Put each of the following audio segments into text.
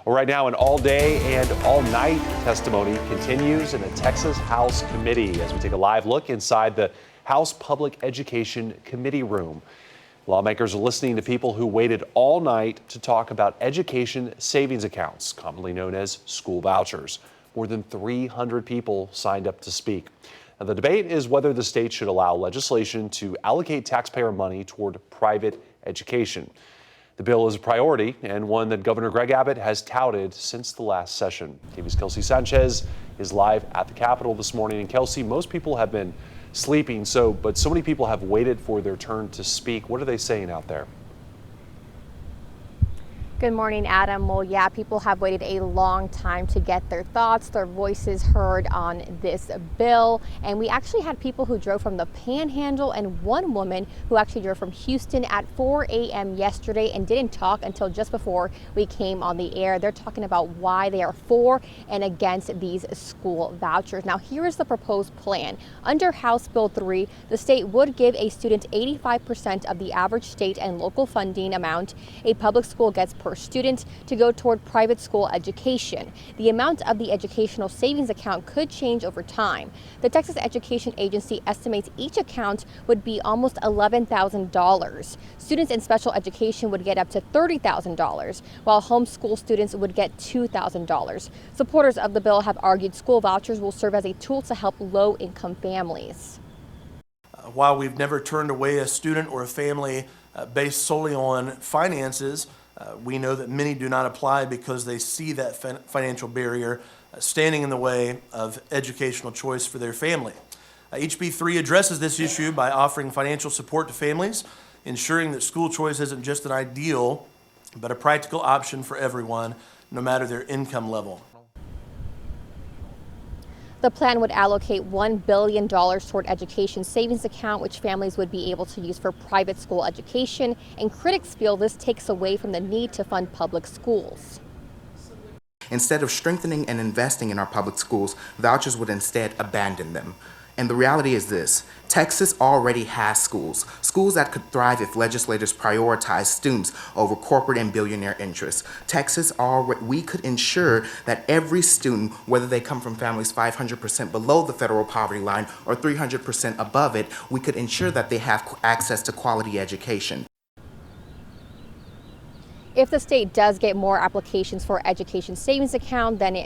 Well, right now, an all-day and all-night testimony continues in the Texas House Committee as we take a live look inside the House Public Education Committee room. Lawmakers are listening to people who waited all night to talk about education savings accounts, commonly known as school vouchers. More than 300 people signed up to speak. Now, the debate is whether the state should allow legislation to allocate taxpayer money toward private education. The bill is a priority and one that Governor Greg Abbott has touted since the last session. KVUE's Kelsey Sanchez is live at the Capitol this morning. And Kelsey, most people have been sleeping, but so many people have waited for their turn to speak. What are they saying out there? Good morning, Adam. Well, yeah, people have waited a long time to get their thoughts, their voices heard on this bill. And we actually had people who drove from the Panhandle and one woman who actually drove from Houston at 4 a.m. yesterday and didn't talk until just before we came on the air. They're talking about why they are for and against these school vouchers. Now, here is the proposed plan. Under House Bill 3, the state would give a student 85% of the average state and local funding amount a public school gets per student to go toward private school education. The amount of the educational savings account could change over time. The Texas Education Agency estimates each account would be almost $11,000. Students in special education would get up to $30,000, while homeschool students would get $2,000. Supporters of the bill have argued school vouchers will serve as a tool to help low-income families. While we've never turned away a student or a family based solely on finances, we know that many do not apply because they see that financial barrier standing in the way of educational choice for their family. HB 3 addresses this issue by offering financial support to families, ensuring that school choice isn't just an ideal, but a practical option for everyone, no matter their income level. The plan would allocate $1 billion toward education savings account, which families would be able to use for private school education. And critics feel this takes away from the need to fund public schools. Instead of strengthening and investing in our public schools, vouchers would instead abandon them. And the reality is this: Texas already has schools that could thrive if legislators prioritize students over corporate and billionaire interests. We could ensure that every student, whether they come from families 500% below the federal poverty line or 300% above it, we could ensure that they have access to quality education. If the state does get more applications for education savings account than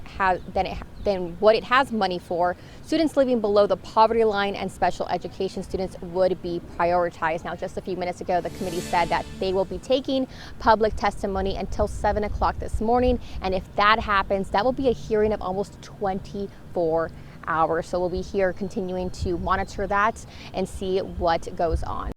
what it has money for, students living below the poverty line and special education students would be prioritized. Now, just a few minutes ago, the committee said that they will be taking public testimony until 7 o'clock this morning. And if that happens, that will be a hearing of almost 24 hours. So we'll be here continuing to monitor that and see what goes on.